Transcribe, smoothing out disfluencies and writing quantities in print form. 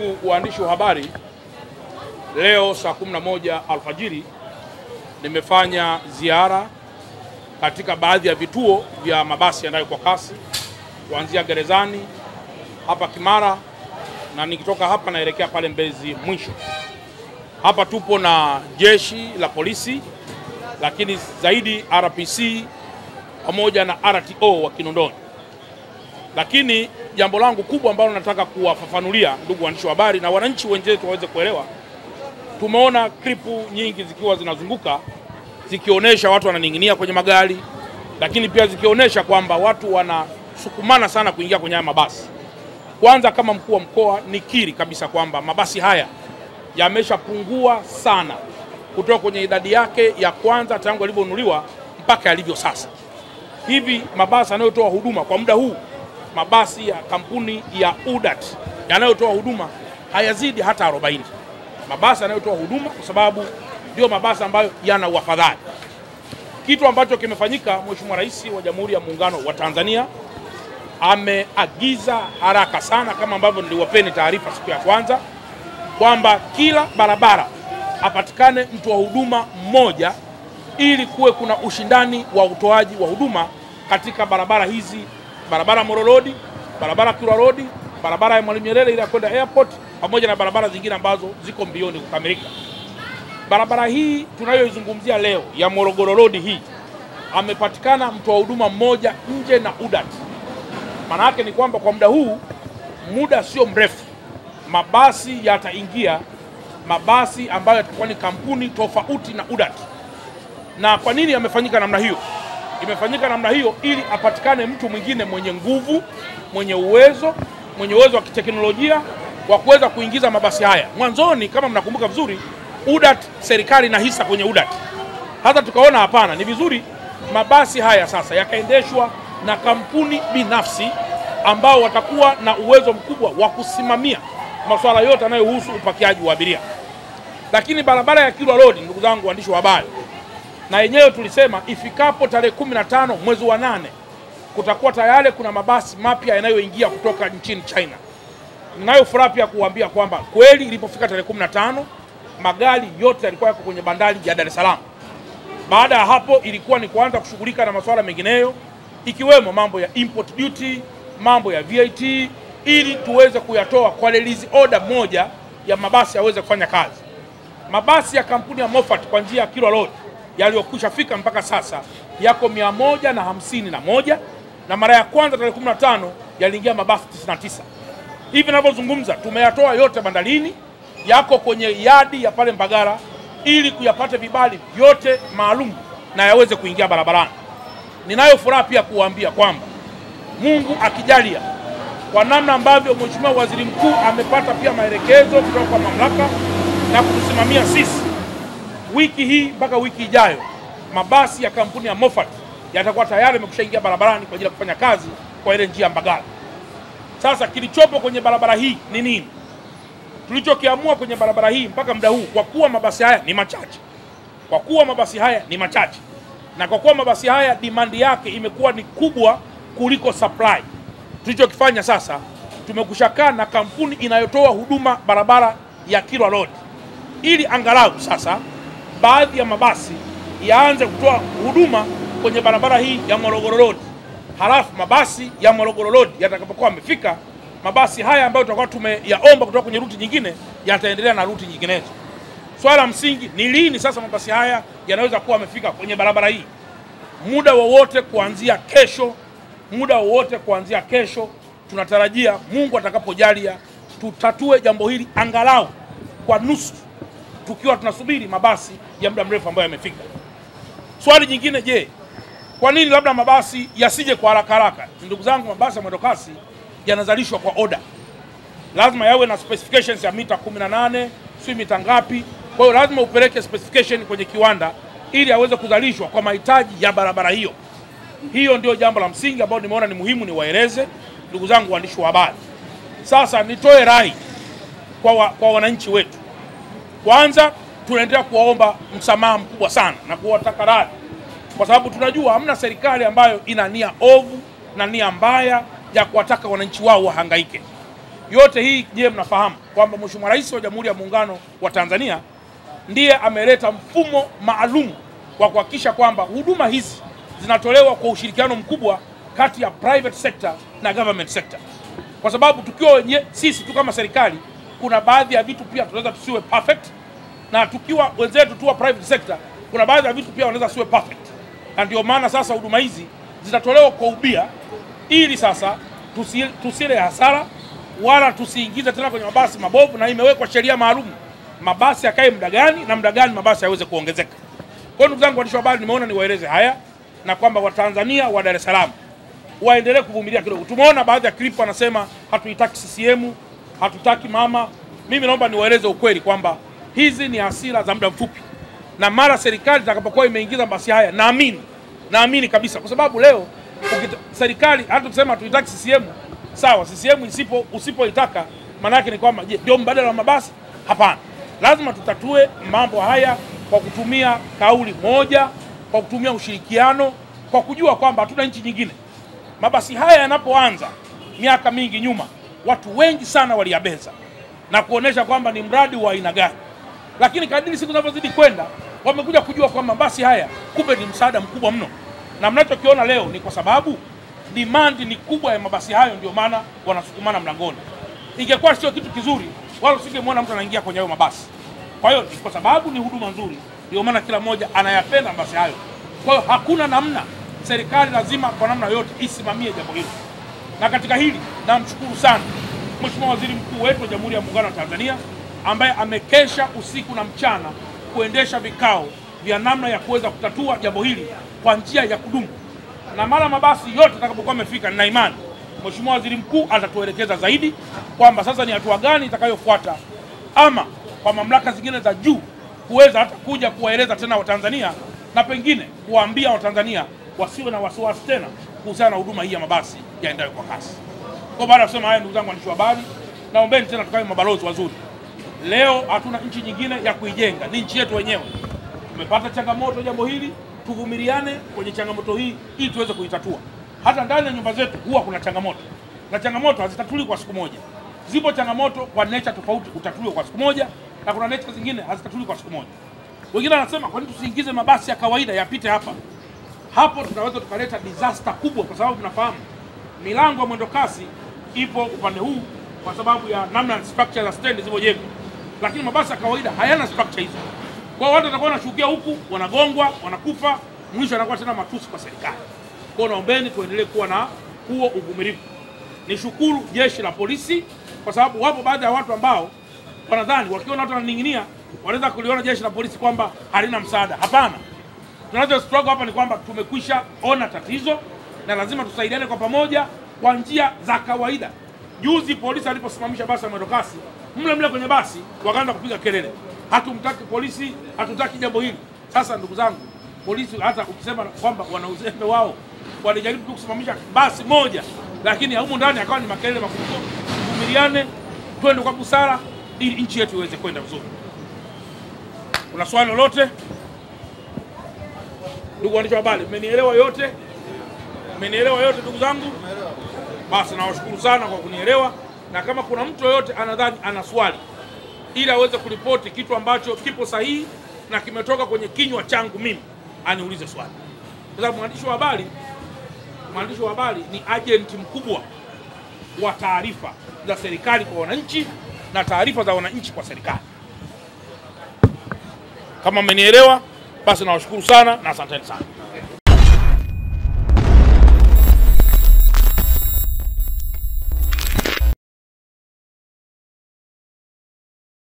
Ndugu waandishi wa habari, leo saa 11 alfajiri nimefanya ziara katika baadhi ya vituo vya mabasi yanayo kwa kasi kuanzia Gerezani hapa Kimara, na nikitoka hapa naelekea pale Mbezi mwisho. Hapa tupo na jeshi la polisi, lakini zaidi RPC pamoja na RTO wa Kinondoni. Lakini jambo langu kubwa ambalo nataka kuwafafanulia ndugu waandishi wa habari na wananchi wenzetu waweze kuelewa, tumeona klipu nyingi zikiwa zinazunguka zikionyesha watu wananing'inia kwenye magari, lakini pia zikionyesha kwamba watu wanasukumana sana kuingia kwenye mabasi. Kwanza, kama mkuu wa mkoa nikiri kabisa kwamba mabasi haya yameshapungua sana kutoka kwenye idadi yake ya kwanza tangu yalivyonunuliwa mpaka yalivyo sasa. Hivi mabasi yanayotoa huduma kwa muda huu, mabasi ya kampuni ya UDAT yanayotoa huduma hayazidi hata 40. Mabasi yanayotoa huduma, kwa sababu ndio mabasi ambayo yana uafadhali. Kitu ambacho kimefanyika, Mheshimiwa Rais wa Jamhuri ya Muungano wa Tanzania ameagiza haraka sana, kama ambavyo niliwapeni taarifa siku ya kwanza, kwamba kila barabara apatikane mtu wa huduma mmoja, ili kuwe kuna ushindani wa utoaji wa huduma katika barabara hizi: barabara Moro Road, barabara Kilwa Road, barabara ya Mwalimu Nyerere ile kwenda airport, pamoja na barabara zingine ambazo ziko mbioni kukamilika. Barabara hii tunayoizungumzia leo ya Morogoro Road hii, amepatikana mtu wa huduma mmoja nje na UDAT. Maana yake ni kwamba kwa muda huu, muda sio mrefu, mabasi yataingia, mabasi ambayo yatakuwa ni kampuni tofauti na UDAT. Na kwa nini yamefanyika namna hiyo? Imefanyika namna hiyo ili apatikane mtu mwingine mwenye nguvu, mwenye uwezo wa kiteknolojia wa kuweza kuingiza mabasi haya. Mwanzoni, kama mnakumbuka vizuri, UDAT, serikali na hisa kwenye UDAT. Hata tukaona hapana, ni vizuri mabasi haya sasa yakaendeshwa na kampuni binafsi ambao watakuwa na uwezo mkubwa wa kusimamia masuala yote yanayohusu upakiaji wa abiria. Lakini barabara ya Kilwa Road, ndugu zangu waandishi wa habari, na yenyewe tulisema ifikapo tarehe 15 mwezi wa 8 kutakuwa tayari kuna mabasi mapya yanayoingia kutoka nchini China. Ninayo furaha pia kuambia kwamba kweli ilipofika tarehe 15 magari yote yalikuwa yako kwenye bandari ya Dar es Salaam. Baada ya hapo ilikuwa ni kuanza kushughulika na masuala mengineyo, ikiwemo mambo ya import duty, mambo ya VAT, ili tuweze kuyatoa kwa release order moja ya mabasi yaweze kufanya kazi. Mabasi ya kampuni ya Moffat kwa njia ya Kilwa Road yaliyokwisha fika mpaka sasa yako 151, na mara ya kwanza tarehe 15 yaliingia mabasi 99. Hivi ninavyozungumza tumeyatoa yote bandarini, yako kwenye yadi ya pale Mbagara, ili kuyapata vibali vyote maalum na yaweze kuingia barabarani. Ninayo furaha pia kuambia kwamba Mungu akijalia, kwa namna ambavyo Mheshimiwa Waziri Mkuu amepata pia maelekezo kutoka kwa mamlaka na kutusimamia sisi, wiki hii mpaka wiki ijayo mabasi ya kampuni ya Moffat yatakuwa tayari yamekushaingia barabarani kwa ajili ya kufanya kazi kwa ile njia Mbagala. Sasa kilichopo kwenye barabara hii ni nini? Tulichokiamua kwenye barabara hii mpaka muda huu, kwa kuwa mabasi haya ni machache, na kwa kuwa mabasi haya demand yake imekuwa ni kubwa kuliko supply, tulichokifanya sasa, tumekushakaa na kampuni inayotoa huduma barabara ya Kilwa Road, ili angalau sasa baadhi ya mabasi yaanze kutoa huduma kwenye barabara hii ya Morogoro Road. Halafu mabasi ya Morogoro Road yatakapokuwa yamefika, mabasi haya ambayo tutakuwa tumeyaomba kutoka kwenye ruti nyingine yataendelea na ruti nyinginezo. Swala msingi ni lini sasa mabasi haya yanaweza kuwa yamefika kwenye barabara hii? Muda wowote kuanzia kesho, tunatarajia Mungu atakapojalia tutatue jambo hili angalau kwa nusu, tukiwa tunasubiri mabasi ya muda mrefu ambayo yamefika. Swali jingine, je, kwa nini labda mabasi yasije kwa haraka? Ndugu zangu, mabasi ya mwendokasi yanazalishwa kwa order. Lazima yawe na specifications ya mita 18, si mita ngapi. Kwa hiyo lazima upeleke specification kwenye kiwanda ili aweze kuzalishwa kwa mahitaji ya barabara hiyo. Hiyo ndio jambo la msingi ambalo nimeona ni muhimu niwaeleze ndugu zangu waandishi wa habari. Sasa nitoe rai kwa wananchi wetu. Kwanza, tunaendelea kuwaomba msamaha mkubwa sana na kuwataka radhi, kwa sababu tunajua hamna serikali ambayo ina nia ovu na nia mbaya ya kuwataka wananchi wao wahangaike. Yote hii je, mnafahamu kwamba Mheshimiwa Rais wa Jamhuri ya Muungano wa Tanzania ndiye ameleta mfumo maalum wa kuhakikisha kwamba huduma hizi zinatolewa kwa ushirikiano mkubwa kati ya private sector na government sector. Kwa sababu tukiwa sisi tu kama serikali, kuna baadhi ya vitu pia tunaweza tusiwe perfect, na tukiwa wenzetu tu wa private sector kuna baadhi ya vitu pia wanaweza siwe perfect. Na ndio maana sasa huduma hizi zitatolewa kwa ubia, ili sasa tusile hasara wala tusiingize tena kwenye mabasi mabovu, na imewekwa sheria maalum mabasi yakae muda gani na muda gani mabasi yaweze kuongezeka. Kwa ndugu zangu waandishi wa habari, nimeona niwaeleze haya, na kwamba Watanzania wa Dar es Salaam waendelee kuvumilia kidogo. Tumeona baadhi ya clip wanasema hatuitaki CCM, hatutaki mama. Mimi naomba niwaeleze ukweli kwamba hizi ni hasira za muda mfupi, na mara serikali itakapokuwa imeingiza mabasi haya, naamini kabisa, kwa sababu leo serikali hata kusema hatuitaki CCM, sawa, CCM usipoitaka maana yake ni kwamba ndio mbadala wa mabasi? Hapana. Lazima tutatue mambo haya kwa kutumia kauli moja, kwa kutumia ushirikiano, kwa kujua kwamba hatuna nchi nyingine. Mabasi haya yanapoanza miaka mingi nyuma, watu wengi sana waliyabeza na kuonesha kwamba ni mradi wa aina gani, lakini kadiri siku zinavyozidi kwenda wamekuja kujua kwamba mabasi haya kumbe ni msaada mkubwa mno, na mnachokiona leo ni kwa sababu demand ni kubwa ya mabasi hayo, ndio maana wanasukumana mlangoni. Ingekuwa sio kitu kizuri, wala usingemwona mtu anaingia kwenye hayo mabasi. Kwa hiyo kwa sababu ni huduma nzuri, ndio maana kila mmoja anayapenda mabasi hayo. Kwa hiyo hakuna namna, serikali lazima kwa namna yote isimamie jambo hilo. Na katika hili namshukuru sana Mheshimiwa Waziri Mkuu wetu wa Jamhuri ya Muungano wa Tanzania, ambaye amekesha usiku na mchana kuendesha vikao vya namna ya kuweza kutatua jambo hili kwa njia ya kudumu. Na mara mabasi yote atakapokuwa amefika, nina imani Mheshimiwa Waziri Mkuu atatuelekeza zaidi kwamba sasa ni hatua gani itakayofuata, ama kwa mamlaka zingine za juu kuweza hata kuja kuwaeleza tena Watanzania, na pengine kuwaambia Watanzania wasiwe na wasiwasi tena kuhusiana na huduma hii ya mabasi yaendayo kwa kasi. Kwa baada ya kusema haya, ndugu zangu waandishi wa habari, naombeni tena tukawe mabalozi wazuri. Leo hatuna nchi nyingine ya kuijenga, ni nchi yetu wenyewe. Tumepata changamoto jambo hili, tuvumiliane kwenye changamoto hii ili tuweze kuitatua. Hata ndani ya nyumba zetu huwa kuna changamoto, na changamoto hazitatuli kwa siku moja. Zipo changamoto kwa nature tofauti utatuliwa kwa siku moja, na kuna nature zingine hazitatuli kwa siku moja. Wengine wanasema kwa nini tusiingize mabasi ya kawaida yapite hapa? Hapo tunaweza tukaleta disaster kubwa, kwa sababu tunafahamu milango ya mwendo kasi ipo upande huu kwa sababu ya namna structure za stand zilizojengwa, lakini mabasi ya kawaida hayana structure hizo. Kwa hiyo watu watakuwa wanashukia huku, wanagongwa, wanakufa, mwisho anakuwa tena matusi kwa serikali. Kwa hiyo naombeni tuendelee kuwa na huo uvumilivu. Nishukuru jeshi la polisi, kwa sababu wapo baadhi ya watu ambao wanadhani wakiona watu wananing'inia wanaweza kuliona jeshi la polisi kwamba halina msaada. Hapana. Tunacho struggle hapa ni kwamba tumekwisha ona tatizo na lazima tusaidiane kwa pamoja kwa njia za kawaida. Juzi polisi aliposimamisha basi ya mwendokasi, mle kwenye basi wakaanza kupiga kelele, hatumtaki polisi, hatutaki jambo hili. Sasa ndugu zangu, polisi hata ukisema kwamba wana uzembe wao, walijaribu kusimamisha basi moja, lakini huko ndani akawa ni makelele makubwa. Tuvumiliane, twende kwa busara ili nchi yetu iweze kwenda vizuri. Kuna swali lolote? Ndugu waandishi wa habari, mmenielewa yote? Mmenielewa yote ndugu zangu? Basi nawashukuru sana kwa kunielewa, na kama kuna mtu yoyote anadhani ana swali ili aweze kuripoti kitu ambacho kipo sahihi na kimetoka kwenye kinywa changu mimi, aniulize swali. Kwa sababu mwandishi wa habari ni agent mkubwa wa taarifa za serikali kwa wananchi na taarifa za wananchi kwa serikali. Kama mmenielewa, basi nawashukuru sana na asanteni sana.